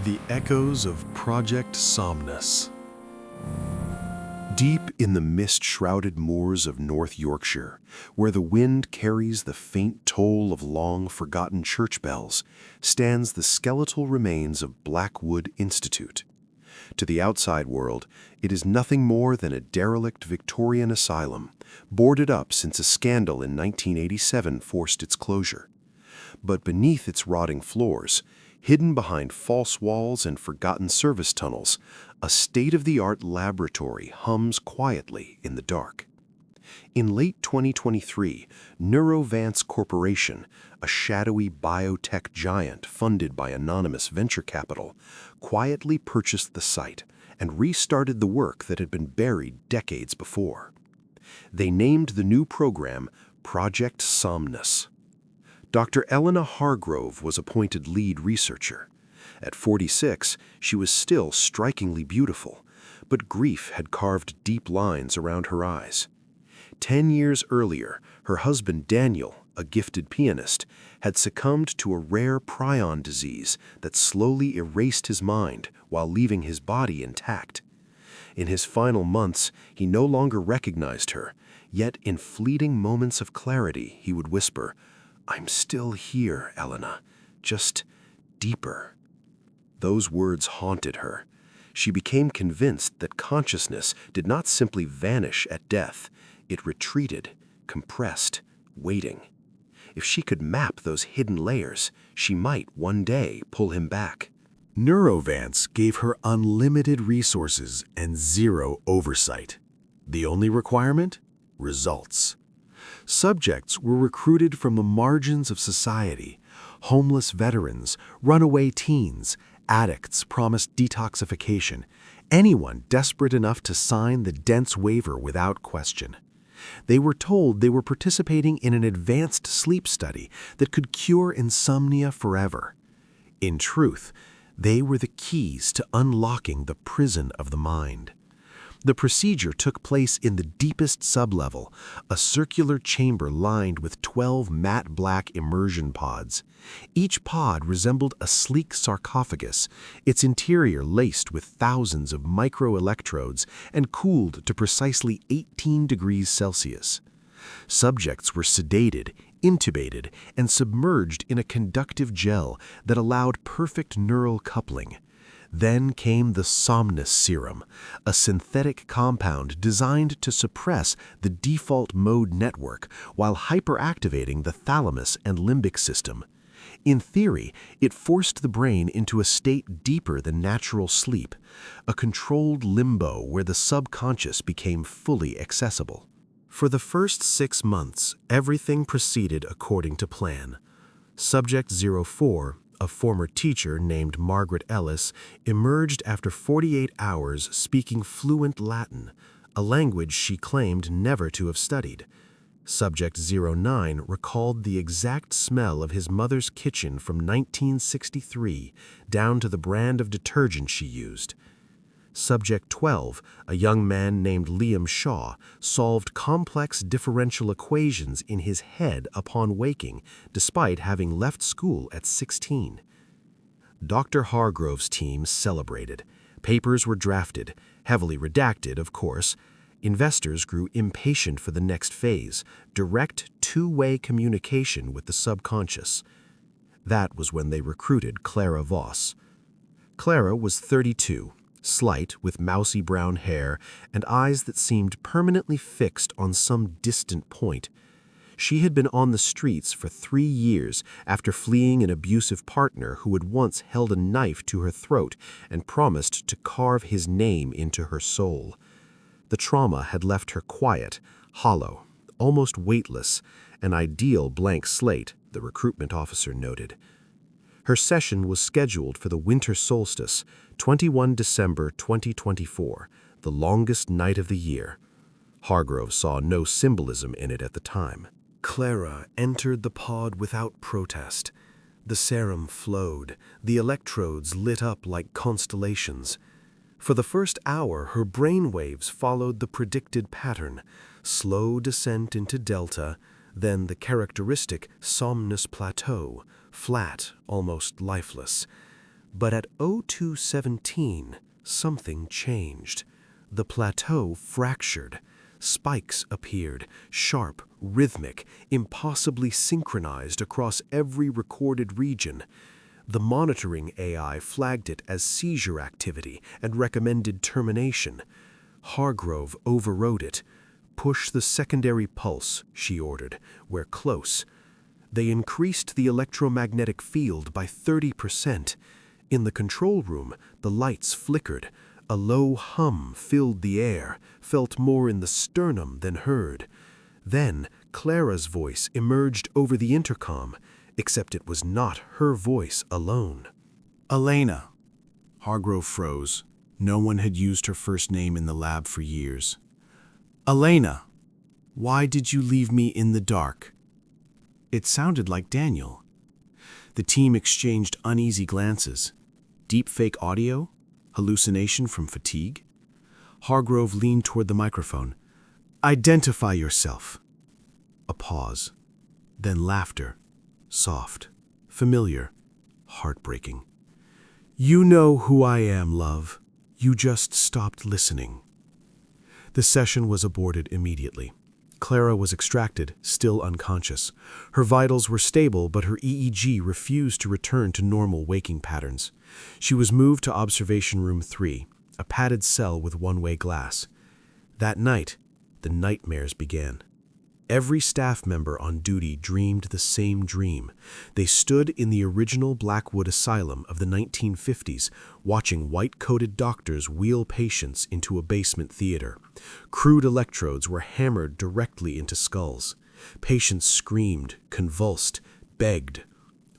The Echoes of Project Somnus. Deep in the mist-shrouded moors of North Yorkshire, where the wind carries the faint toll of long-forgotten church bells, stands the skeletal remains of Blackwood Institute. To the outside world, it is nothing more than a derelict Victorian asylum, boarded up since a scandal in 1987 forced its closure. But beneath its rotting floors, hidden behind false walls and forgotten service tunnels, a state-of-the-art laboratory hums quietly in the dark. In late 2023, Neurovance Corporation, a shadowy biotech giant funded by anonymous venture capital, quietly purchased the site and restarted the work that had been buried decades before. They named the new program Project Somnus. Dr. Elena Hargrove was appointed lead researcher. At 46, she was still strikingly beautiful, but grief had carved deep lines around her eyes. 10 years earlier, her husband Daniel, a gifted pianist, had succumbed to a rare prion disease that slowly erased his mind while leaving his body intact. In his final months, he no longer recognized her, yet in fleeting moments of clarity, he would whisper, "I'm still here, Elena, just deeper." Those words haunted her. She became convinced that consciousness did not simply vanish at death. It retreated, compressed, waiting. If she could map those hidden layers, she might one day pull him back. Neurovance gave her unlimited resources and zero oversight. The only requirement? Results. Subjects were recruited from the margins of society. Homeless veterans, runaway teens, addicts promised detoxification, anyone desperate enough to sign the dense waiver without question. They were told they were participating in an advanced sleep study that could cure insomnia forever. In truth, they were the keys to unlocking the prison of the mind. The procedure took place in the deepest sublevel, a circular chamber lined with 12 matte black immersion pods. Each pod resembled a sleek sarcophagus, its interior laced with thousands of microelectrodes and cooled to precisely 18 degrees Celsius. Subjects were sedated, intubated, and submerged in a conductive gel that allowed perfect neural coupling. Then came the Somnus serum, a synthetic compound designed to suppress the default mode network while hyperactivating the thalamus and limbic system. In theory, it forced the brain into a state deeper than natural sleep, a controlled limbo where the subconscious became fully accessible. For the first 6 months, everything proceeded according to plan. Subject 04, a former teacher named Margaret Ellis, emerged after 48 hours speaking fluent Latin, a language she claimed never to have studied. Subject 09 recalled the exact smell of his mother's kitchen from 1963, down to the brand of detergent she used. Subject 12, a young man named Liam Shaw, solved complex differential equations in his head upon waking, despite having left school at 16. Dr. Hargrove's team celebrated. Papers were drafted, heavily redacted, of course. Investors grew impatient for the next phase, direct two-way communication with the subconscious. That was when they recruited Clara Voss. Clara was 32. Slight, with mousy brown hair and eyes that seemed permanently fixed on some distant point. She had been on the streets for 3 years after fleeing an abusive partner who had once held a knife to her throat and promised to carve his name into her soul. The trauma had left her quiet, hollow, almost weightless, an ideal blank slate, the recruitment officer noted. Her session was scheduled for the winter solstice, 21 December 2024, the longest night of the year. Hargrove saw no symbolism in it at the time. Clara entered the pod without protest. The serum flowed, the electrodes lit up like constellations. For the first hour, her brainwaves followed the predicted pattern, slow descent into delta, then the characteristic somnus plateau, flat, almost lifeless. But at 0217, something changed. The plateau fractured. Spikes appeared, sharp, rhythmic, impossibly synchronized across every recorded region. The monitoring AI flagged it as seizure activity and recommended termination. Hargrove overrode it. "Push the secondary pulse," she ordered. "We're close." They increased the electromagnetic field by 30%. In the control room, the lights flickered. A low hum filled the air, felt more in the sternum than heard. Then Clara's voice emerged over the intercom, except it was not her voice alone. Elena. Hargrove froze. No one had used her first name in the lab for years. Elena, why did you leave me in the dark? It sounded like Daniel. The team exchanged uneasy glances. Deepfake audio? Hallucination from fatigue? Hargrove leaned toward the microphone. Identify yourself. A pause. Then laughter. Soft. Familiar. Heartbreaking. You know who I am, love. You just stopped listening. The session was aborted immediately. Clara was extracted, still unconscious. Her vitals were stable, but her EEG refused to return to normal waking patterns. She was moved to Observation Room 3, a padded cell with one-way glass. That night, the nightmares began. Every staff member on duty dreamed the same dream. They stood in the original Blackwood Asylum of the 1950s, watching white-coated doctors wheel patients into a basement theater. Crude electrodes were hammered directly into skulls. Patients screamed, convulsed, begged.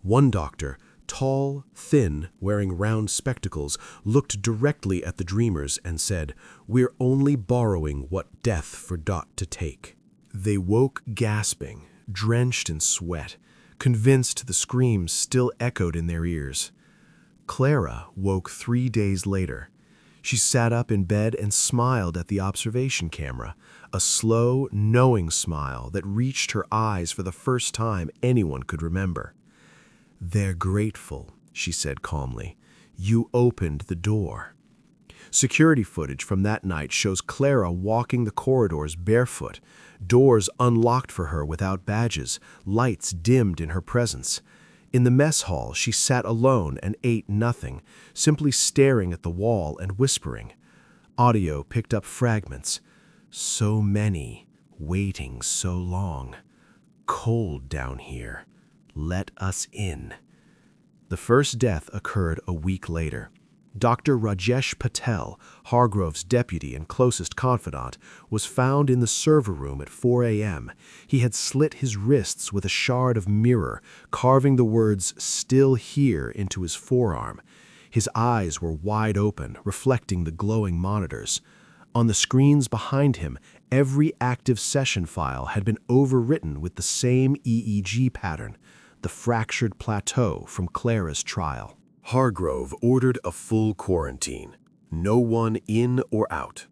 One doctor, tall, thin, wearing round spectacles, looked directly at the dreamers and said, "We're only borrowing what death forgot to take." They woke gasping, drenched in sweat, convinced the screams still echoed in their ears. Clara woke 3 days later. She sat up in bed and smiled at the observation camera, a slow, knowing smile that reached her eyes for the first time anyone could remember. "They're grateful," she said calmly. "You opened the door." Security footage from that night shows Clara walking the corridors barefoot, doors unlocked for her without badges, lights dimmed in her presence. In the mess hall, she sat alone and ate nothing, simply staring at the wall and whispering. Audio picked up fragments. "So many, waiting so long. Cold down here. Let us in." The first death occurred a week later. Dr. Rajesh Patel, Hargrove's deputy and closest confidant, was found in the server room at 4 a.m. He had slit his wrists with a shard of mirror, carving the words "Still Here" into his forearm. His eyes were wide open, reflecting the glowing monitors. On the screens behind him, every active session file had been overwritten with the same EEG pattern, the fractured plateau from Clara's trial. Hargrove ordered a full quarantine, no one in or out.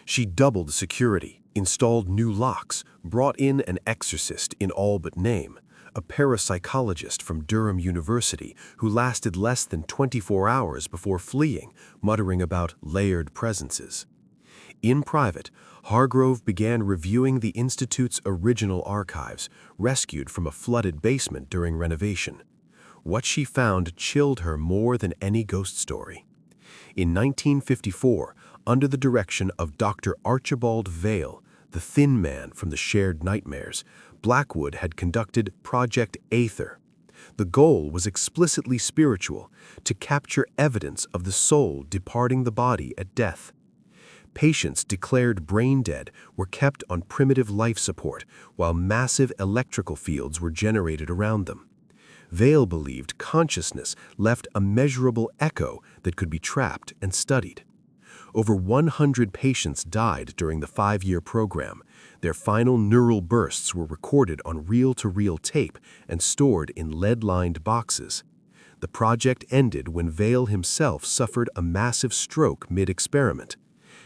She doubled security, installed new locks, brought in an exorcist in all but name, a parapsychologist from Durham University who lasted less than 24 hours before fleeing, muttering about layered presences. In private, Hargrove began reviewing the Institute's original archives, rescued from a flooded basement during renovation. What she found chilled her more than any ghost story. In 1954, under the direction of Dr. Archibald Vale, the thin man from the shared nightmares, Blackwood had conducted Project Aether. The goal was explicitly spiritual, to capture evidence of the soul departing the body at death. Patients declared brain dead were kept on primitive life support, while massive electrical fields were generated around them. Vale believed consciousness left a measurable echo that could be trapped and studied. Over 100 patients died during the 5-year program. Their final neural bursts were recorded on reel-to-reel tape and stored in lead-lined boxes. The project ended when Vale himself suffered a massive stroke mid-experiment.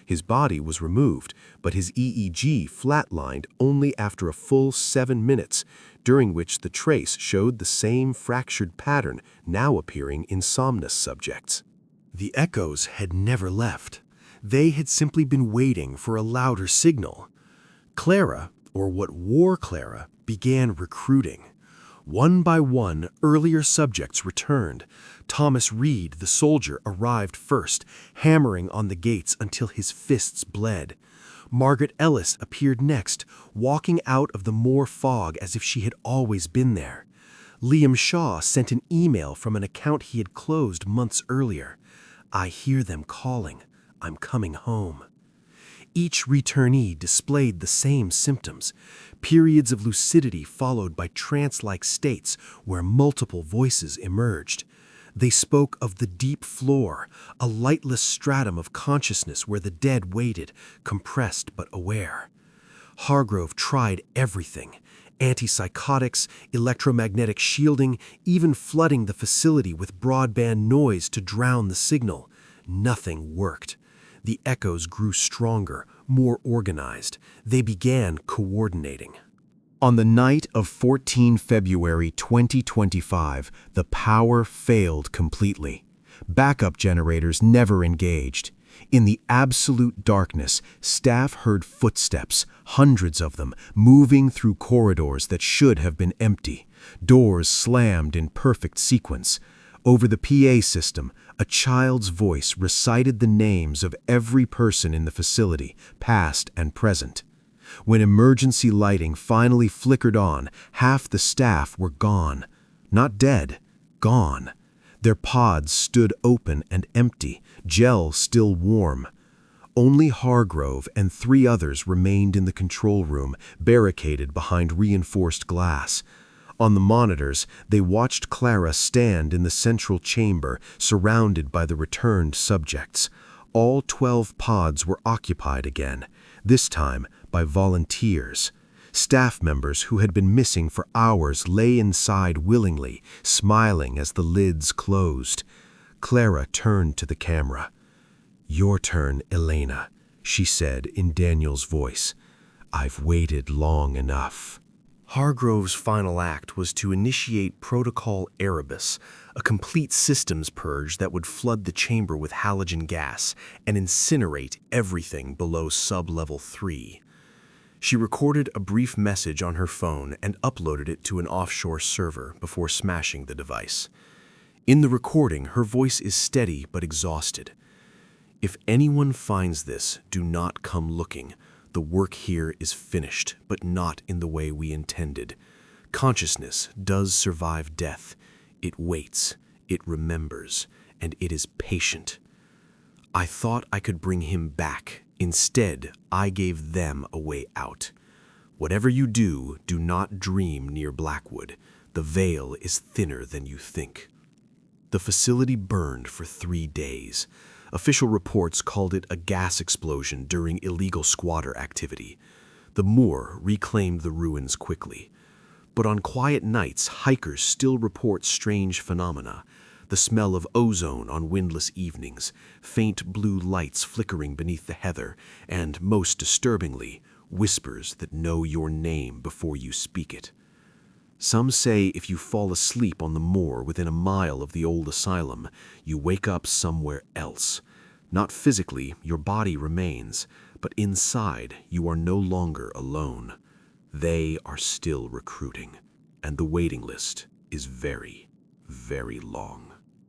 His body was removed, but his EEG flatlined only after a full 7 minutes, during which the trace showed the same fractured pattern now appearing in somnus subjects. The echoes had never left. They had simply been waiting for a louder signal. Clara, or what wore Clara, began recruiting. One by one, earlier subjects returned. Thomas Reed, the soldier, arrived first, hammering on the gates until his fists bled. Margaret Ellis appeared next, walking out of the moor fog as if she had always been there. Liam Shaw sent an email from an account he had closed months earlier. "I hear them calling. I'm coming home." Each returnee displayed the same symptoms, periods of lucidity followed by trance-like states where multiple voices emerged. They spoke of the deep floor, a lightless stratum of consciousness where the dead waited, compressed but aware. Hargrove tried everything: antipsychotics, electromagnetic shielding, even flooding the facility with broadband noise to drown the signal. Nothing worked. The echoes grew stronger, more organized. They began coordinating. On the night of 14 February 2025, the power failed completely. Backup generators never engaged. In the absolute darkness, staff heard footsteps, hundreds of them, moving through corridors that should have been empty. Doors slammed in perfect sequence. Over the PA system, a child's voice recited the names of every person in the facility, past and present. When emergency lighting finally flickered on, half the staff were gone. Not dead, gone. Their pods stood open and empty, gel still warm. Only Hargrove and 3 others remained in the control room, barricaded behind reinforced glass. On the monitors, they watched Clara stand in the central chamber, surrounded by the returned subjects. All 12 pods were occupied again, this time by volunteers. Staff members who had been missing for hours lay inside willingly, smiling as the lids closed. Clara turned to the camera. "Your turn, Elena," she said in Daniel's voice. "I've waited long enough." Hargrove's final act was to initiate Protocol Erebus, a complete systems purge that would flood the chamber with halogen gas and incinerate everything below sub-level 3. She recorded a brief message on her phone and uploaded it to an offshore server before smashing the device. In the recording, her voice is steady but exhausted. "If anyone finds this, do not come looking. The work here is finished, but not in the way we intended. Consciousness does survive death. It waits, it remembers, and it is patient. I thought I could bring him back. Instead, I gave them a way out. Whatever you do, do not dream near Blackwood. The veil is thinner than you think." The facility burned for 3 days. Official reports called it a gas explosion during illegal squatter activity. The moor reclaimed the ruins quickly. But on quiet nights, hikers still report strange phenomena. The smell of ozone on windless evenings, faint blue lights flickering beneath the heather, and, most disturbingly, whispers that know your name before you speak it. Some say if you fall asleep on the moor within a mile of the old asylum, you wake up somewhere else. Not physically, your body remains, but inside you are no longer alone. They are still recruiting, and the waiting list is very, very long.